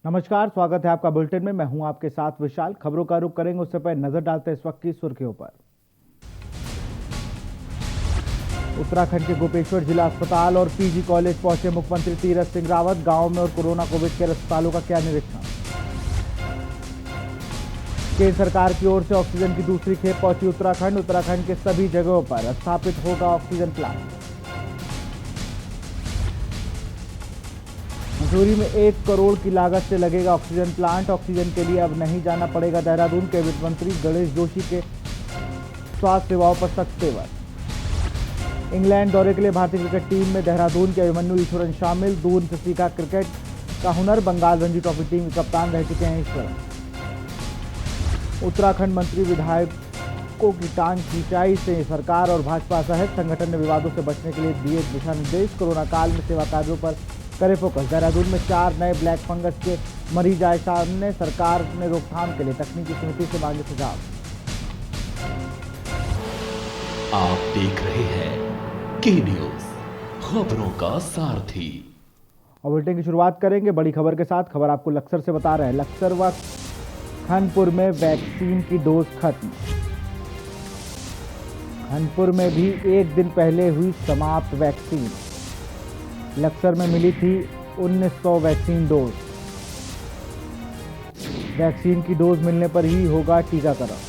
नमस्कार, स्वागत है आपका बुलेटिन में। मैं हूं आपके साथ विशाल। खबरों का रुख करेंगे उससे पहले नजर डालते हैं इस वक्त की सुर्खियों पर। उत्तराखंड के गोपेश्वर जिला अस्पताल और पीजी कॉलेज पहुंचे मुख्यमंत्री तीरथ सिंह रावत। गांव में और कोरोना कोविड केयर अस्पतालों का किया निरीक्षण। केंद्र सरकार की ओर से ऑक्सीजन की दूसरी खेप पहुंची उत्तराखंड। उत्तराखंड के सभी जगहों पर स्थापित होगा ऑक्सीजन प्लांट। मसूरी में 1 करोड़ की लागत से लगेगा ऑक्सीजन प्लांट। ऑक्सीजन के लिए अब नहीं जाना पड़ेगा देहरादून। कैबिनेट मंत्री गणेश जोशी के स्वास्थ्य सेवाओं पर सख्त तेवर। इंग्लैंड दौरे के लिए भारतीय क्रिकेट टीम में देहरादून के अभिमन्यु ईश्वरन शामिल। दून से सीखा क्रिकेट का हुनर। बंगाल रणजी ट्रॉफी टीम के कप्तान रह चुके हैं ईश्वरन। उत्तराखंड मंत्री विधायकों की टांग खिंचाई से सरकार और भाजपा सहित संगठन ने विवादों से बचने के लिए दिए दिशा निर्देश। कोरोना काल में सेवा कार्यों पर करे फोकस। देहरादून में 4 नए ब्लैक फंगस के मरीज आए सामने। सरकार ने रोकथाम के लिए तकनीकी समिति से मांगे सुझाव। आप देख रहे हैं के न्यूज, खबरों का सारथी। और बुलेटिन की शुरुआत करेंगे बड़ी खबर के साथ। खबर आपको लक्सर से बता रहे हैं। लक्सर व खानपुर में वैक्सीन की डोज खत्म। खानपुर में भी एक दिन पहले हुई समाप्त वैक्सीन। लक्सर में मिली थी 1900 वैक्सीन डोज। वैक्सीन की डोज मिलने पर ही होगा टीकाकरण।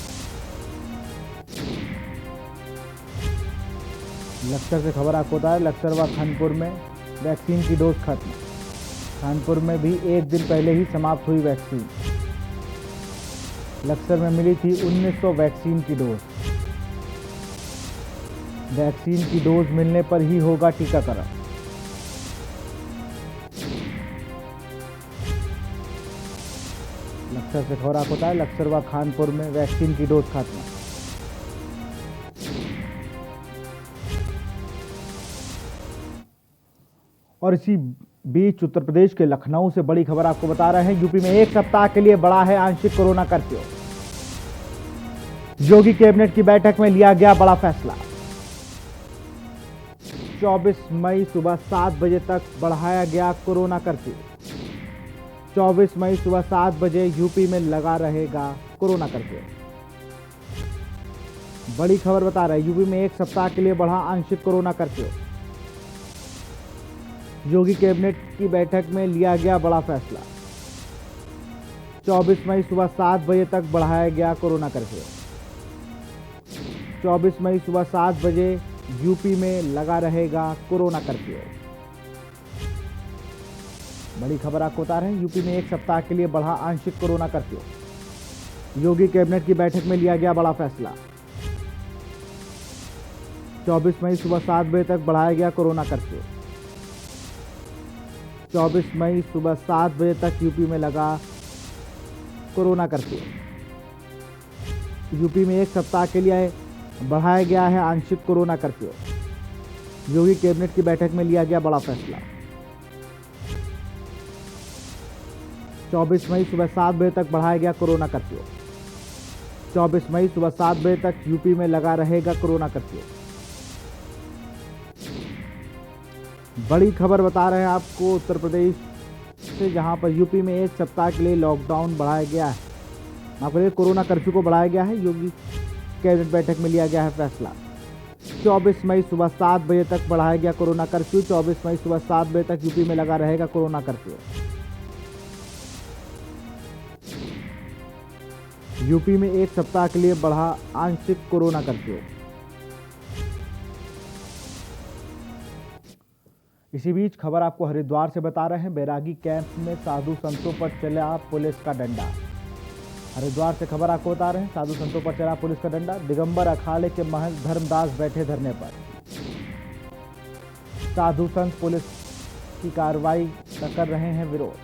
लक्सर से खबर आपको बता रहे हैं। लक्सर व खानपुर में वैक्सीन की डोज खत्म। खानपुर में भी एक दिन पहले ही समाप्त हुई वैक्सीन। लक्सर में मिली थी 1900 वैक्सीन की डोज। वैक्सीन की डोज मिलने पर ही होगा टीकाकरण। लक्सर से खबर आपको बता रहे हैं। लक्सर व खानपुर में वैक्सीन की डोज खत्म। और इसी बीच उत्तर प्रदेश के लखनऊ से बड़ी खबर आपको बता रहे हैं। यूपी में 1 सप्ताह के लिए बढ़ा है आंशिक कोरोना कर्फ्यू। योगी कैबिनेट की बैठक में लिया गया बड़ा फैसला। 24 मई सुबह 7 बजे तक बढ़ाया गया कोरोना कर्फ्यू। 24 मई सुबह 7 बजे यूपी में लगा रहेगा कोरोना कर्फ्यू। बड़ी खबर बता रहे हैं। यूपी में 1 सप्ताह के लिए बढ़ा आंशिक कोरोना कर्फ्यू। योगी कैबिनेट की बैठक में लिया गया बड़ा फैसला। 24 मई सुबह 7 बजे तक बढ़ाया गया कोरोना कर्फ्यू। 24 मई सुबह 7 बजे यूपी में लगा रहेगा कोरोना कर्फ्यू। बड़ी खबर आपको बता रहे हैं। यूपी में 1 सप्ताह के लिए बढ़ा आंशिक कोरोना कर्फ्यू। योगी कैबिनेट की बैठक में लिया गया बड़ा फैसला। 24 मई सुबह 7 बजे तक बढ़ाया गया कोरोना कर्फ्यू। 24 मई सुबह 7 बजे तक यूपी में लगा कोरोना कर्फ्यू। यूपी में 1 सप्ताह के लिए बढ़ाया गया है आंशिक कोरोना कर्फ्यू। योगी कैबिनेट की बैठक में लिया गया बड़ा फैसला। 24 मई सुबह 7 बजे तक बढ़ाया गया कोरोना कर्फ्यू। 24 मई सुबह 7 बजे तक यूपी में लगा रहेगा कोरोना कर्फ्यू। बड़ी खबर बता रहे हैं आपको उत्तर प्रदेश से, जहां पर यूपी में 1 सप्ताह के लिए लॉकडाउन बढ़ाया गया है। आपको देखिए कोरोना कर्फ्यू को बढ़ाया गया है। योगी कैबिनेट बैठक में लिया गया है फैसला। 24 मई सुबह 7 बजे तक बढ़ाया गया कोरोना कर्फ्यू। 24 मई सुबह 7 बजे तक यूपी में लगा रहेगा कोरोना कर्फ्यू। यूपी में 1 सप्ताह के लिए बढ़ा आंशिक कोरोना कर्फ्यू। इसी बीच खबर आपको हरिद्वार से बता रहे हैं। बैरागी कैंप में साधु संतों पर चला पुलिस का डंडा। हरिद्वार से खबर आपको बता रहे हैं। साधु संतों पर चला पुलिस का डंडा। दिगंबर अखाड़े के महंत धर्मदास बैठे धरने पर। साधु संत पुलिस की कार्रवाई का कर रहे हैं विरोध।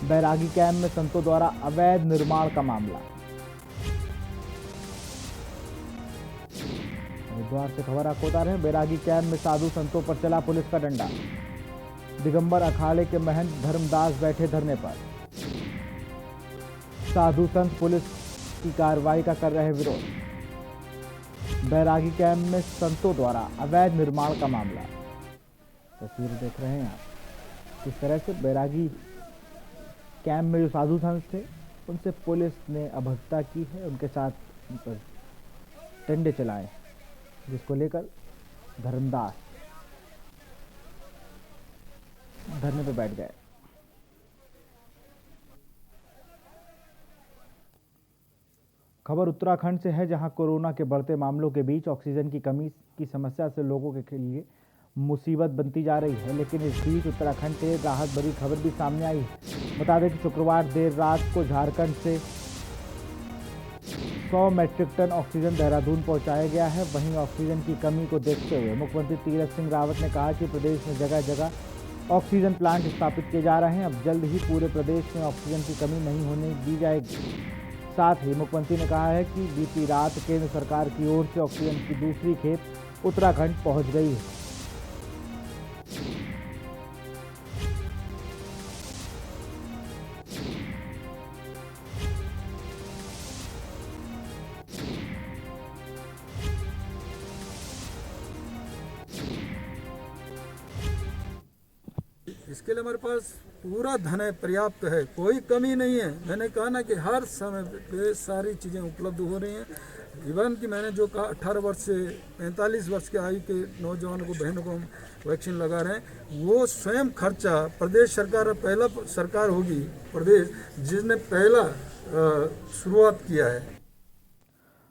बैरागी कैंप में संतों द्वारा अवैध निर्माण का मामला। हरिद्वार से खबर आपको बता रहे हैं। बैरागी कैंप में साधु संतों पर चला पुलिस का डंडा। दिगंबर अखाड़े के महंत धर्मदास बैठे धरने पर। साधु संत पुलिस की कार्रवाई का कर रहे विरोध। बैरागी कैंप में संतों द्वारा अवैध निर्माण का मामला। तस्वीर देख रहे हैं आप किस तरह से बैरागी कैंप में जो साधु संत थे उनसे पुलिस ने अभद्रता की है, उनके साथ उन पर डंडे चलाए, जिसको लेकर धर्मदास धरने पर बैठ गए। खबर उत्तराखंड से है, जहां कोरोना के बढ़ते मामलों के बीच ऑक्सीजन की कमी की समस्या से लोगों के लिए मुसीबत बनती जा रही है। लेकिन इस बीच उत्तराखंड से राहत भरी खबर भी सामने आई है। बता दें कि शुक्रवार देर रात को झारखंड से 100 मैट्रिक टन ऑक्सीजन देहरादून पहुंचाया गया है। वहीं ऑक्सीजन की कमी को देखते हुए मुख्यमंत्री तीरथ सिंह रावत ने कहा कि प्रदेश में जगह जगह ऑक्सीजन प्लांट स्थापित किए जा रहे हैं। अब जल्द ही पूरे प्रदेश में ऑक्सीजन की कमी नहीं होने दी जाएगी। साथ ही मुख्यमंत्री ने कहा है कि बीती रात केंद्र सरकार की ओर से ऑक्सीजन की दूसरी खेप उत्तराखंड पहुंच गई है। इसके लिए हमारे पास पूरा धन है, पर्याप्त है, कोई कमी नहीं है। मैंने कहा ना कि हर समय पे सारी चीज़ें उपलब्ध हो रही हैं। इवन कि मैंने जो कहा 18 वर्ष से 45 वर्ष के आयु के नौजवानों को, बहनों को हम वैक्सीन लगा रहे हैं। वो स्वयं खर्चा प्रदेश सरकार, पहला सरकार होगी प्रदेश जिसने पहला शुरुआत किया है।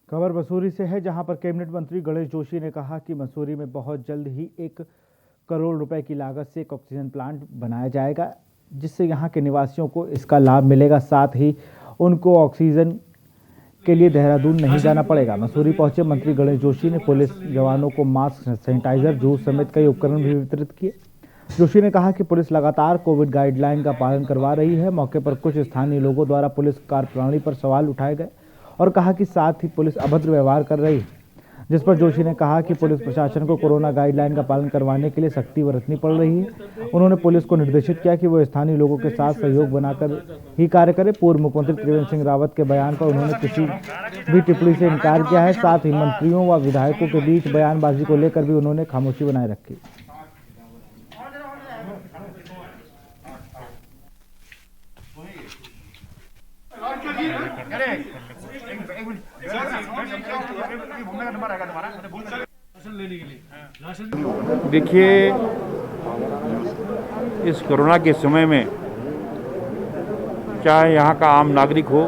खबर मसूरी से है, जहां पर कैबिनेट मंत्री गणेश जोशी ने कहा कि मसूरी में बहुत जल्द ही 1 करोड़ रुपए की लागत से एक ऑक्सीजन प्लांट बनाया जाएगा, जिससे यहां के निवासियों को इसका लाभ मिलेगा। साथ ही उनको ऑक्सीजन के लिए देहरादून नहीं जाना पड़ेगा। मसूरी पहुंचे मंत्री गणेश जोशी ने पुलिस जवानों को मास्क, सैनिटाइजर, जूस समेत कई उपकरण भी वितरित किए। जोशी ने कहा कि पुलिस लगातार कोविड गाइडलाइन का पालन करवा रही है। मौके पर कुछ स्थानीय लोगों द्वारा पुलिस कार्यप्रणाली पर सवाल उठाए गए और कहा कि साथ ही पुलिस अभद्र व्यवहार कर रही है, जिस पर जोशी ने कहा कि पुलिस प्रशासन को कोरोना गाइडलाइन का पालन करवाने के लिए सख्ती बरतनी पड़ रही है। उन्होंने पुलिस को निर्देशित किया कि वो स्थानीय लोगों के साथ सहयोग बनाकर ही कार्य करे। पूर्व मुख्यमंत्री त्रिवेंद्र सिंह रावत के बयान पर उन्होंने किसी भी टिप्पणी से इनकार किया है। साथ ही मंत्रियों व विधायकों के बीच बयानबाजी को लेकर भी उन्होंने खामोशी बनाए रखी। देखिए, इस कोरोना के समय में चाहे यहाँ का आम नागरिक हो,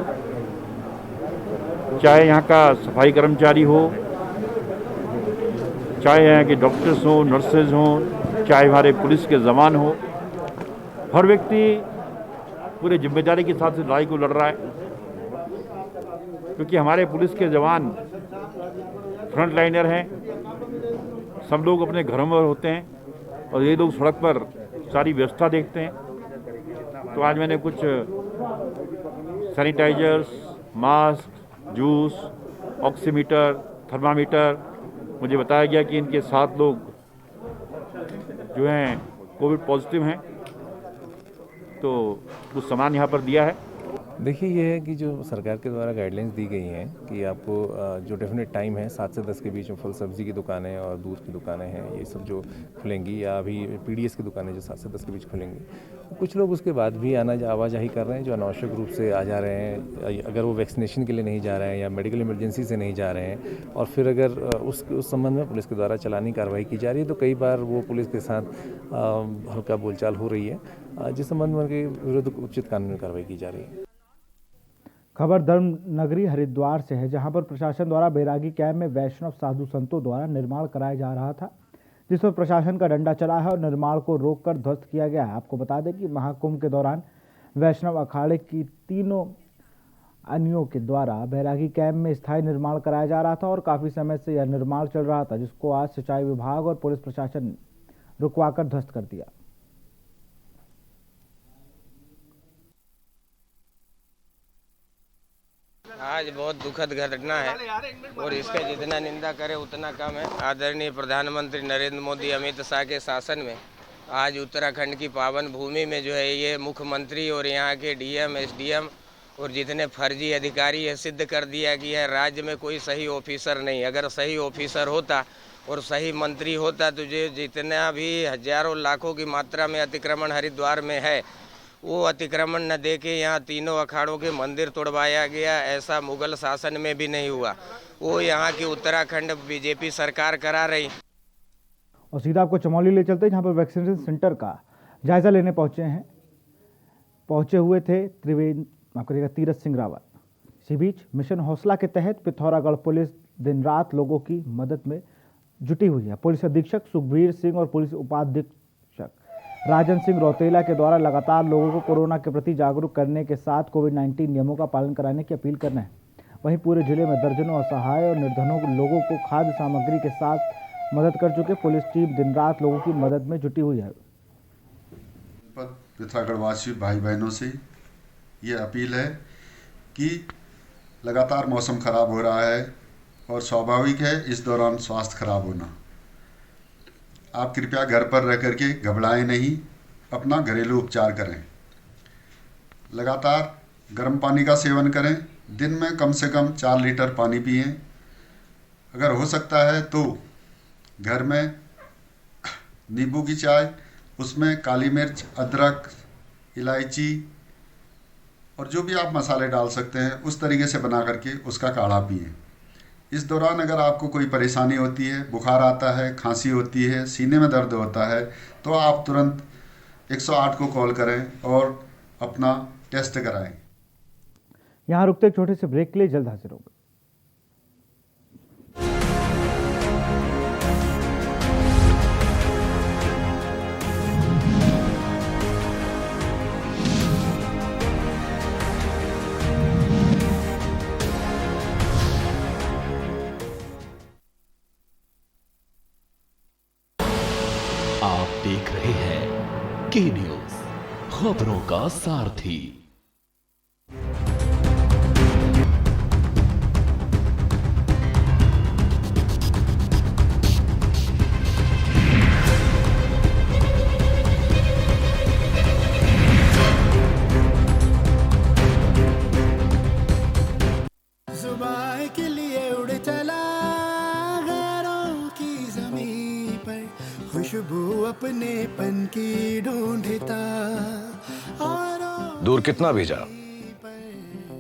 चाहे यहाँ का सफाई कर्मचारी हो, चाहे यहाँ के डॉक्टर्स हों, नर्सेज हों, चाहे हमारे पुलिस के जवान हो, हर व्यक्ति पूरे जिम्मेदारी के साथ लड़ाई को लड़ रहा है। क्योंकि हमारे पुलिस के जवान फ्रंट लाइनर हैं, सब लोग अपने घरों में होते हैं और ये लोग सड़क पर सारी व्यवस्था देखते हैं। तो आज मैंने कुछ sanitisers, mask, juice, oximeter, thermometer, मुझे बताया गया कि इनके 7 लोग जो हैं कोविड पॉजिटिव हैं, तो कुछ सामान यहाँ पर दिया है। देखिए, ये है कि जो सरकार के द्वारा गाइडलाइंस दी गई हैं कि आपको जो डेफिनेट टाइम है 7 से 10 के बीच में फल सब्जी की दुकानें और दूध की दुकानें हैं, ये सब जो खुलेंगी, या अभी पीडीएस की दुकानें जो 7 से 10 के बीच खुलेंगी। कुछ लोग उसके बाद भी आवाजाही कर रहे हैं, जो अनावश्यक रूप से आ जा रहे हैं, अगर वो वैक्सीनेशन के लिए नहीं जा रहे हैं या मेडिकल इमरजेंसी से नहीं जा रहे हैं, और फिर अगर उस संबंध में पुलिस के द्वारा चलानी कार्रवाई की जा रही है, तो कई बार वो पुलिस के साथ हल्का बोलचाल हो रही है, जिस संबंध में उनके विरुद्ध उचित कानूनी कार्रवाई की जा रही है। खबर धर्म नगरी हरिद्वार से है, जहां पर प्रशासन द्वारा बैरागी कैंप में वैष्णव साधु संतों द्वारा निर्माण कराया जा रहा था, जिस पर प्रशासन का डंडा चला है और निर्माण को रोककर ध्वस्त किया गया है। आपको बता दें कि महाकुंभ के दौरान वैष्णव अखाड़े की 3 अनियों के द्वारा बैरागी कैंप में स्थायी निर्माण कराया जा रहा था और काफी समय से यह निर्माण चल रहा था, जिसको आज सिंचाई विभाग और पुलिस प्रशासन ने रुकवाकर ध्वस्त कर दिया। आज बहुत दुखद घटना है और इसका जितना निंदा करे उतना कम है। आदरणीय प्रधानमंत्री नरेंद्र मोदी, अमित शाह के शासन में आज उत्तराखंड की पावन भूमि में जो है ये मुख्यमंत्री और यहाँ के डीएम, एसडीएम और जितने फर्जी अधिकारी है, सिद्ध कर दिया कि यह राज्य में कोई सही ऑफिसर नहीं। अगर सही ऑफिसर होता और सही मंत्री होता तो जो जितना भी हजारों लाखों की मात्रा में अतिक्रमण हरिद्वार में है वो अतिक्रमण न दे के यहाँ तीनों अखाड़ों के मंदिर तोड़वाया गया, ऐसा मुगल शासन में भी नहीं हुआ। वो यहाँ की उत्तराखंड बीजेपी सरकार करा रही। और सीधा आपको चमोली ले चलते हैं, जहाँ पर वैक्सीनेशन सेंटर का जायजा लेने पहुंचे हुए थे तीरथ सिंह रावत। इसी बीच मिशन हौसला के तहत पिथौरागढ़ पुलिस दिन रात लोगों की मदद में जुटी हुई है। पुलिस अधीक्षक सुखबीर सिंह और पुलिस उपाधीक्षक राजन सिंह रौतेला के द्वारा लगातार लोगों को कोरोना के प्रति जागरूक करने के साथ कोविड-19 नियमों का पालन कराने की अपील करना है। वहीं पूरे जिले में दर्जनों असहाय और निर्धनों लोगों को खाद्य सामग्री के साथ मदद कर चुके पुलिस टीम दिन रात लोगों की मदद में जुटी हुई है। पिथौरागढ़ वासी भाई बहनों से ये अपील है कि लगातार मौसम खराब हो रहा है और स्वाभाविक है इस दौरान स्वास्थ्य खराब होना। आप कृपया घर पर रह करके घबराएं नहीं, अपना घरेलू उपचार करें। लगातार गर्म पानी का सेवन करें, दिन में कम से कम 4 लीटर पानी पिएं। अगर हो सकता है तो घर में नींबू की चाय, उसमें काली मिर्च, अदरक, इलायची और जो भी आप मसाले डाल सकते हैं उस तरीके से बना करके उसका काढ़ा पिएं। इस दौरान अगर आपको कोई परेशानी होती है, बुखार आता है, खांसी होती है, सीने में दर्द होता है, तो आप तुरंत 108 को कॉल करें और अपना टेस्ट कराएं। यहाँ रुकते एक छोटे से ब्रेक के लिए, जल्द हाजिर होंगे। आप देख रहे हैं के न्यूज, खबरों का सारथी। जुबान के लिए उड़ चला गैरों की ज़मीं पर, खुशबू अपने पन की ढूंढता। दूर कितना भी जा,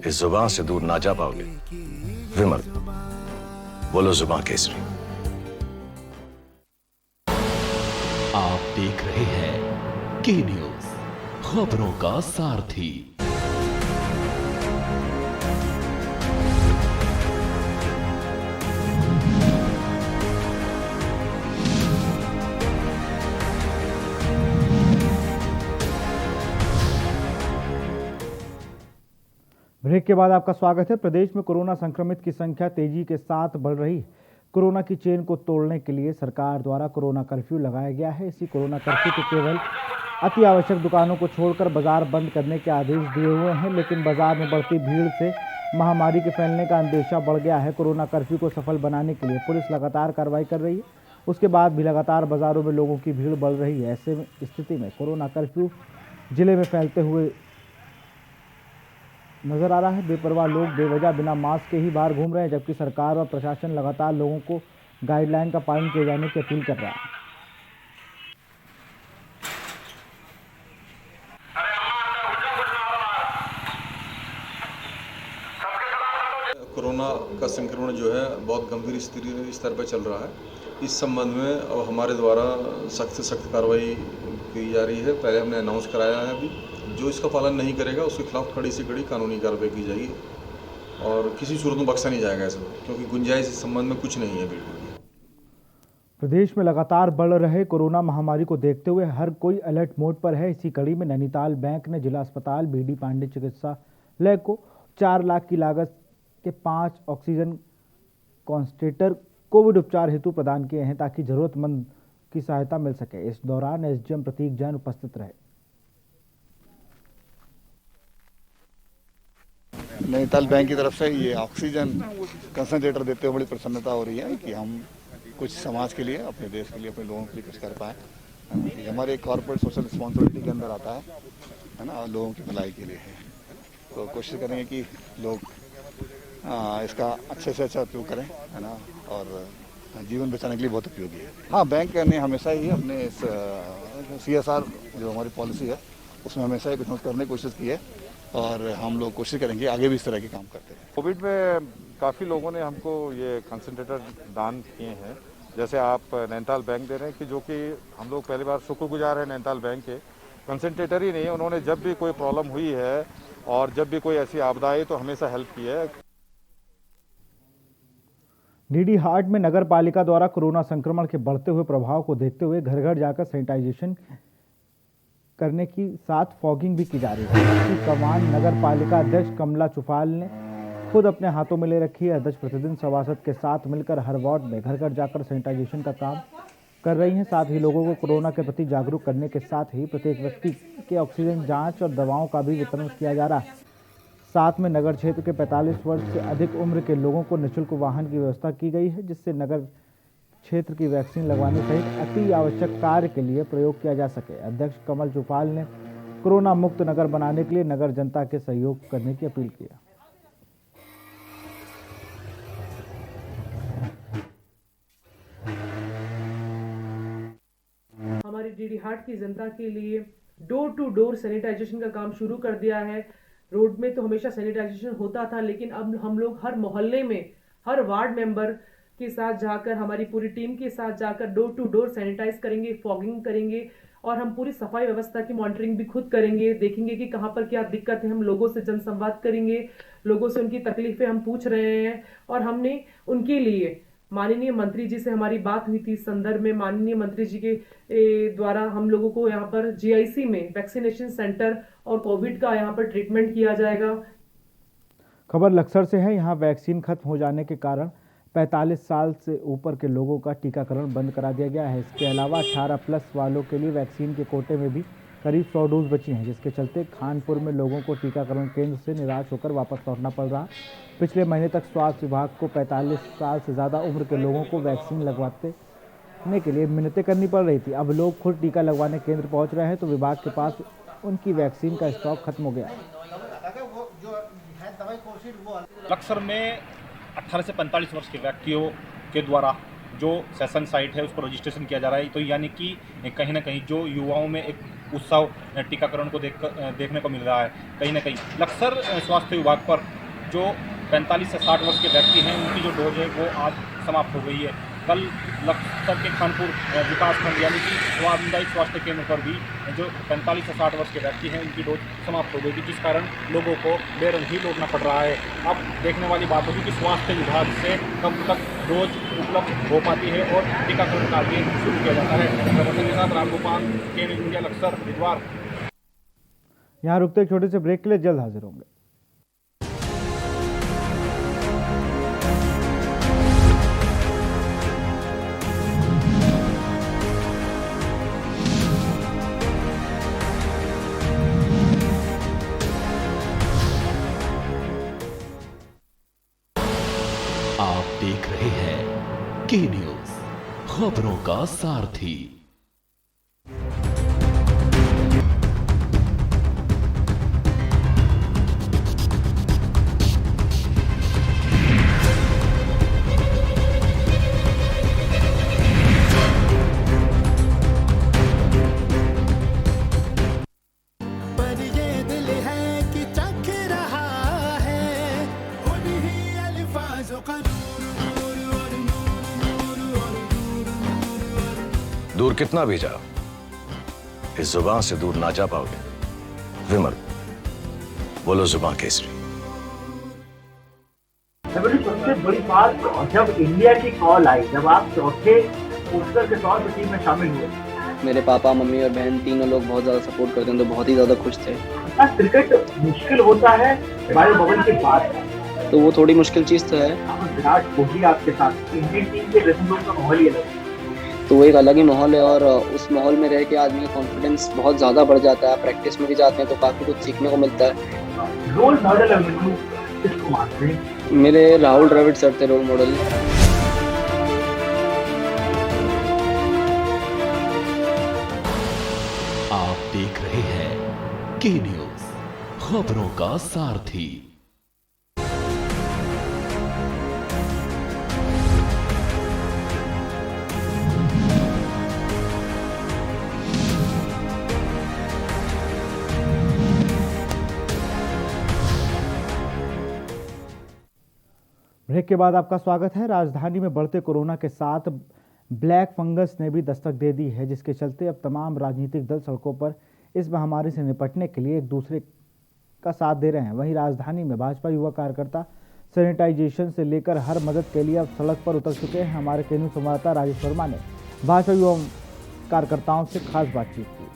इस जुबान से दूर ना जा पाओगे। विमल, बोलो जुबान केसरी। आप देख रहे हैं के न्यूज, खबरों का सारथी। ब्रेक के बाद आपका स्वागत है। प्रदेश में कोरोना संक्रमित की संख्या तेजी के साथ बढ़ रही। कोरोना की चेन को तोड़ने के लिए सरकार द्वारा कोरोना कर्फ्यू लगाया गया है। इसी कोरोना कर्फ्यू के केवल अति आवश्यक दुकानों को छोड़कर बाजार बंद करने के आदेश दिए हुए हैं, लेकिन बाजार में बढ़ती भीड़ से महामारी के फैलने का अंदेशा बढ़ गया है। कोरोना कर्फ्यू को सफल बनाने के लिए पुलिस लगातार कार्रवाई कर रही है, उसके बाद भी लगातार बाजारों में लोगों की भीड़ बढ़ रही है। ऐसे स्थिति में कोरोना कर्फ्यू जिले में फैलते हुए नजर आ रहा है। बेपरवाह लोग बेवजह बिना मास्क के ही बाहर घूम रहे हैं, जबकि सरकार और प्रशासन लगातार लोगों को गाइडलाइन का पालन किए जाने की अपील कर रहा है। कोरोना का संक्रमण जो है बहुत गंभीर स्तर पर चल रहा है। इस संबंध में अब हमारे द्वारा सख्त से सख्त कार्रवाई की जा रही है। पहले हमने अनाउंस कराया है, अभी जो इसका पालन नहीं करेगा उसके खिलाफ कड़ी से कड़ी कानूनी कार्रवाई की जाएगी और किसी सूरत में बख्शा नहीं जाएगा ऐसा, क्योंकि गुंजाइश इस संबंध में कुछ नहीं है बिल्कुल। प्रदेश में लगातार बढ़ रहे कोरोना महामारी को देखते हुए हर कोई अलर्ट मोड पर है। इसी कड़ी में नैनीताल बैंक ने जिला अस्पताल बीडी पांडे चिकित्सालय को 4 लाख की लागत के 5 ऑक्सीजन कॉन्सेंट्रेटर कोविड उपचार हेतु प्रदान किए हैं, ताकि जरूरतमंद की सहायता मिल सके। इस दौरान एसडीएम प्रतीक जैन उपस्थित रहे। नैनीताल बैंक की तरफ से ये ऑक्सीजन कंसंट्रेटर देते हुए बड़ी प्रसन्नता हो रही है कि हम कुछ समाज के लिए, अपने देश के लिए, अपने लोगों के लिए कुछ कर पाए। हमारे कॉर्पोरेट सोशल रिस्पॉन्सिबिलिटी के अंदर आता है ना, लोगों की भलाई के लिए है। तो कोशिश करेंगे कि लोग इसका अच्छे से अच्छा उपयोग करें, है ना, और जीवन बचाने के लिए बहुत उपयोगी है। हाँ, बैंक ने हमेशा ही अपने इस CSR जो हमारी पॉलिसी है उसमें हमेशा कुछ न कुछ करने की कोशिश की है और हम लोग कोशिश करेंगे आगे भी इस तरह के काम करते हैं। कोविड में काफ़ी लोगों ने हमको ये कंसंट्रेटर दान किए हैं, जैसे आप नैनीताल बैंक दे रहे हैं कि जो कि हम लोग पहली बार शुक्रगुजार हैं नैनीताल बैंक के। कंसंट्रेटर ही नहीं, उन्होंने जब भी कोई प्रॉब्लम हुई है और जब भी कोई ऐसी आपदा आई तो हमेशा हेल्प की है। डीडी हाट में नगर पालिका द्वारा कोरोना संक्रमण के बढ़ते हुए प्रभाव को देखते हुए घर घर जाकर सैनिटाइजेशन करने की साथ फॉगिंग भी की जा रही है। इसकी कमान नगर पालिका अध्यक्ष कमला चुफाल ने खुद अपने हाथों में ले रखी है। अध्यक्ष प्रतिदिन सभासद के साथ मिलकर हर वार्ड में घर घर जाकर सैनिटाइजेशन का काम कर रही हैं। साथ ही लोगों को कोरोना के प्रति जागरूक करने के साथ ही प्रत्येक व्यक्ति के ऑक्सीजन जांच और दवाओं का भी वितरण किया जा रहा है। साथ में नगर क्षेत्र के 45 वर्ष से अधिक उम्र के लोगों को निःशुल्क वाहन की व्यवस्था की गई है, जिससे नगर क्षेत्र की वैक्सीन लगवाने सहित अति आवश्यक कार्य के लिए प्रयोग किया जा सके। अध्यक्ष कमल चुफाल ने कोरोना मुक्त नगर बनाने के लिए नगर जनता के सहयोग करने की अपील की। हमारी डीडी हाट की जनता के लिए डोर टू डोर सैनिटाइजेशन का काम शुरू कर दिया है। रोड में तो हमेशा सैनिटाइजेशन होता था, लेकिन अब हम लोग हर मोहल्ले में हर वार्ड मेंबर के साथ जाकर, हमारी पूरी टीम के साथ जाकर डोर टू डोर सैनिटाइज करेंगे, फॉगिंग करेंगे और हम पूरी सफाई व्यवस्था की मॉनिटरिंग भी खुद करेंगे। देखेंगे कि कहाँ पर क्या दिक्कत है, हम लोगों से जनसंवाद करेंगे, लोगों से उनकी तकलीफें हम पूछ रहे हैं। और हमने उनके लिए माननीय मंत्री जी से हमारी बात हुई थी। इस संदर्भ में माननीय मंत्री जी के द्वारा हम लोगों को यहाँ पर जीआईसी में वैक्सीनेशन सेंटर और कोविड का यहाँ पर ट्रीटमेंट किया जाएगा। खबर लक्सर से है। यहाँ वैक्सीन खत्म हो जाने के कारण 45 साल से ऊपर के लोगों का टीकाकरण बंद करा दिया गया है। इसके अलावा 18+ वालों के लिए वैक्सीन के कोटे में भी करीब 100 डोज बची हैं, जिसके चलते खानपुर में लोगों को टीकाकरण केंद्र से निराश होकर वापस लौटना पड़ रहा। पिछले महीने तक स्वास्थ्य विभाग को 45 साल से ज़्यादा उम्र के लोगों को वैक्सीन लगवाने के लिए मिन्नतें करनी पड़ रही थी। अब लोग खुद टीका लगवाने केंद्र पहुंच रहे हैं तो विभाग के पास उनकी वैक्सीन का स्टॉक खत्म हो गया। लक्सर में 18 से 45 वर्ष के व्यक्तियों के द्वारा जो सेशन साइट है उस पर रजिस्ट्रेशन किया जा रहा है। तो यानी कि कहीं ना कहीं जो युवाओं में एक उत्साह टीकाकरण को देखने को मिल रहा है। कहीं ना कहीं लक्सर स्वास्थ्य विभाग पर जो 45 से 60 वर्ष के व्यक्ति हैं उनकी जो डोज है वो आज समाप्त हो गई है। कल लक्सर के खानपुर विकासखंड यानी कि सामुदायिक स्वास्थ्य केंद्र पर भी जो 45 से 60 वर्ष के व्यक्ति हैं उनकी डोज समाप्त हो गई थी, जिस कारण लोगों को बेरंग ही लौटना पड़ रहा है। अब देखने वाली बात होगी कि स्वास्थ्य विभाग से कब तक डोज उपलब्ध हो पाती है और टीकाकरण कार्य शुरू किया जाता है। प्रवर्तन के साथ रामगोपाल, केन इंडिया लक्सर बुधवार। यहाँ रुकते एक छोटे से ब्रेक के लिए, जल्द हाजिर होंगे। आप देख रहे हैं के न्यूज, खबरों का सारथी। पर ये दिल है कि चख रहा है उन्हीं अल्फाजों का दूर कितना भी जाओ, इस जुबान से दूर ना जा पाओगे। विमल, बोलो जुबान केसरी। सबसे बड़ी बात, जब इंडिया की कॉल आई, जब आप चौथे पोस्टर के तौर पर टीम में शामिल हुए, मेरे पापा, मम्मी और बहन तीनों लोग बहुत ज़्यादा सपोर्ट करते हैं, तो बहुत ही ज़्यादा खुश थे। क्रिकेट मुश्किल होता है हमारे बबल के बाद, तो वो थोड़ी मुश्किल चीज़ तो है। विराट कोहली आपके साथ, इंडियन टीम के ड्रेसिंग रूम का माहौल ही अलग है, तो वो एक अलग ही माहौल है और उस माहौल में रह के आदमी का कॉन्फिडेंस बहुत ज़्यादा बढ़ जाता है। प्रैक्टिस में भी जाते हैं तो काफ़ी कुछ सीखने को मिलता है। रोल मॉडल किसको मानते हैं? मेरे राहुल द्रविड़ सर थे रोल मॉडल। आप देख रहे हैं के न्यूज, खबरों का सारथी। ब्रेक के बाद आपका स्वागत है। राजधानी में बढ़ते कोरोना के साथ ब्लैक फंगस ने भी दस्तक दे दी है, जिसके चलते अब तमाम राजनीतिक दल सड़कों पर इस महामारी से निपटने के लिए एक दूसरे का साथ दे रहे हैं। वहीं राजधानी में भाजपा युवा कार्यकर्ता सैनिटाइजेशन से लेकर हर मदद के लिए अब सड़क पर उतर चुके हैं। हमारे केंद्रीय संवाददाता राजेश वर्मा ने भाजपा युवा कार्यकर्ताओं से खास बातचीत की।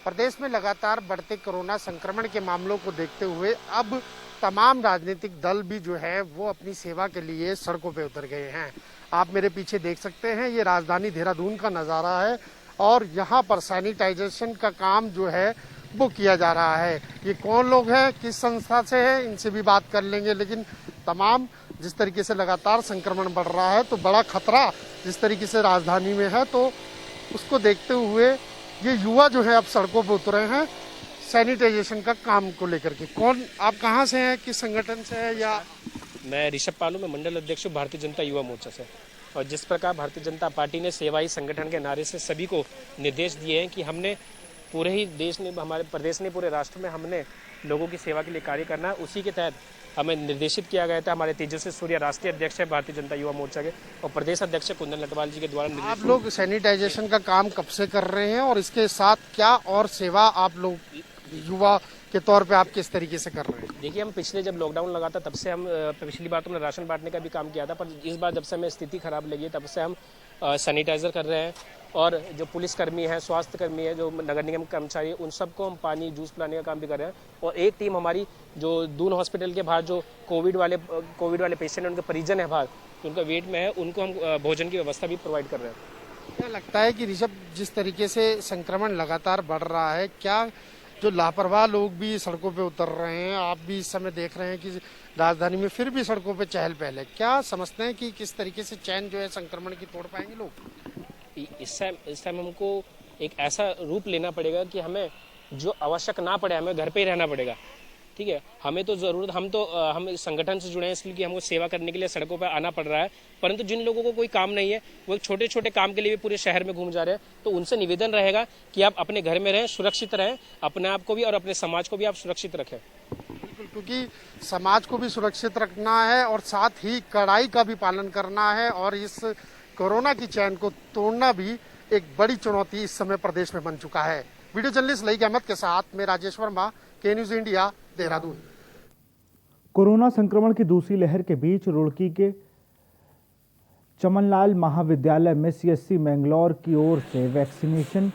प्रदेश में लगातार बढ़ते कोरोना संक्रमण के मामलों को देखते हुए अब तमाम राजनीतिक दल भी जो है वो अपनी सेवा के लिए सड़कों पे उतर गए हैं। आप मेरे पीछे देख सकते हैं, ये राजधानी देहरादून का नज़ारा है और यहाँ पर सैनिटाइजेशन का काम जो है वो किया जा रहा है। ये कौन लोग हैं, किस संस्था से हैं, इनसे भी बात कर लेंगे। लेकिन तमाम जिस तरीके से लगातार संक्रमण बढ़ रहा है तो बड़ा खतरा जिस तरीके से राजधानी में है, तो उसको देखते हुए ये युवा जो है अब सड़कों पर उतरे हैं सैनिटाइजेशन का काम को लेकर के। कौन, आप कहाँ से हैं, किस संगठन से है? या मैं ऋषभ पालू, मैं मंडल अध्यक्ष हूँ भारतीय जनता युवा मोर्चा से। और जिस प्रकार भारतीय जनता पार्टी ने सेवा ही संगठन के नारे से सभी को निर्देश दिए हैं कि हमने पूरे ही देश ने, हमारे प्रदेश ने, पूरे राष्ट्र में हमने लोगों की सेवा के लिए कार्य करना है, उसी के तहत हमें निर्देशित किया गया था। हमारे तेजस्वी सूर्या राष्ट्रीय अध्यक्ष है भारतीय जनता युवा मोर्चा के और प्रदेश अध्यक्ष कुंदन लटवाल जी के द्वारा। आप लोग सैनिटाइजेशन का काम कब से कर रहे हैं और इसके साथ क्या और सेवा आप लोग युवा के तौर पे आप किस तरीके से कर रहे हैं? देखिए, हम पिछले जब लॉकडाउन लगा था तब से हम, पिछली बार तो हमने राशन बांटने का भी काम किया था, पर इस बार जब से हमें स्थिति खराब लगी तब से हम सैनिटाइजर कर रहे हैं। और जो पुलिसकर्मी है, स्वास्थ्य कर्मी है, जो नगर निगम कर्मचारी है, उन सबको हम पानी जूस पिलाने का काम भी कर रहे हैं। और एक टीम हमारी जो दून हॉस्पिटल के बाहर जो कोविड वाले पेशेंट हैं, उनके परिजन है बाहर, उनका वेट में है, उनको हम भोजन की व्यवस्था भी प्रोवाइड कर रहे हैं। क्या लगता है कि ऋषभ, जिस तरीके से संक्रमण लगातार बढ़ रहा है, क्या जो लापरवाह लोग भी सड़कों पे उतर रहे हैं, आप भी इस समय देख रहे हैं कि राजधानी में फिर भी सड़कों पे चहल पहल है, क्या समझते हैं कि किस तरीके से चैन जो है संक्रमण की तोड़ पाएंगे लोग? इस टाइम हमको एक ऐसा रूप लेना पड़ेगा कि हमें जो आवश्यक ना पड़े, हमें घर पे ही रहना पड़ेगा। ठीक है, हमें तो जरूरत, हम इस संगठन से जुड़े हैं इसलिए कि हमको सेवा करने के लिए सड़कों पर आना पड़ रहा है, परंतु जिन लोगों को कोई काम नहीं है, वो छोटे छोटे काम के लिए भी पूरे शहर में घूम जा रहे हैं, तो उनसे निवेदन रहेगा कि आप अपने घर में रहें, सुरक्षित रहें, अपने आप को भी और अपने समाज को भी आप सुरक्षित रखें। बिल्कुल, क्योंकि समाज को भी सुरक्षित रखना है और साथ ही कड़ाई का भी पालन करना है और इस कोरोना की चैन को तोड़ना भी एक बड़ी चुनौती इस समय प्रदेश में बन चुका है। वीडियो जर्नलिस्ट लईक अहमद के साथ मैं राजेश वर्मा, के न्यूज इंडिया, देहरादून। कोरोना संक्रमण की दूसरी लहर के बीच रुड़की के चमनलाल महाविद्यालय में सीएससी मैंगलोर की ओर से वैक्सीनेशन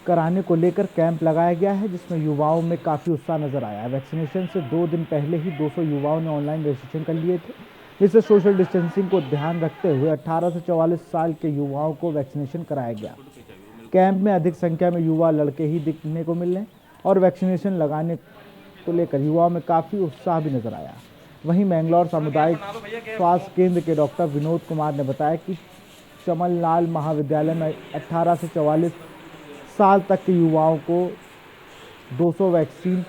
कराने को लेकर कैंप लगाया गया है, जिसमें युवाओं में काफ़ी उत्साह नजर आया। वैक्सीनेशन से 2 दिन पहले ही 200 युवाओं ने ऑनलाइन रजिस्ट्रेशन कर लिए थे। इससे सोशल डिस्टेंसिंग को ध्यान रखते हुए 18 से 44 साल के युवाओं को वैक्सीनेशन कराया गया। कैंप में अधिक संख्या में युवा लड़के ही दिखने को मिले और वैक्सीनेशन लगाने को लेकर युवाओं में काफ़ी उत्साह भी नजर आया। वहीं मैंगलोर सामुदायिक स्वास्थ्य केंद्र के डॉक्टर विनोद कुमार ने बताया कि चमनलाल महाविद्यालय में 18 से 44 साल तक के युवाओं को 200 वैक्सीन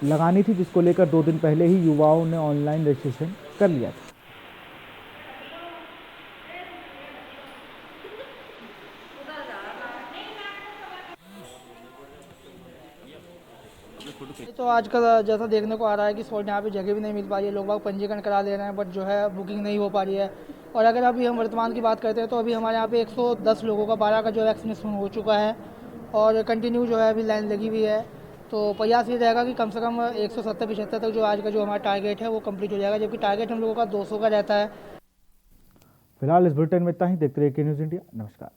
लगानी थी, जिसको लेकर 2 दिन पहले ही युवाओं ने ऑनलाइन रजिस्ट्रेशन कर लिया था। तो आज का जैसा देखने को आ रहा है कि यहाँ पे जगह भी नहीं मिल पा रही है, लोग पंजीकरण करा ले रहे हैं, बट जो है बुकिंग नहीं हो पा रही है। और अगर अभी हम वर्तमान की बात करते हैं तो अभी हमारे यहाँ पे 110 लोगों का 12 का जो वैक्सीनेशन हो चुका है और कंटिन्यू जो है अभी लाइन लगी हुई है। तो प्रयास ये रहेगा कि कम से कम 170-75 तक जो आज का जो हमारा टारगेट है वो कंप्लीट हो जाएगा, जबकि टारगेट हम लोगों का 200 का रहता है। फिलहाल इस बुलेटिन में इतना ही। देखते रहिए के न्यूज इंडिया। नमस्कार।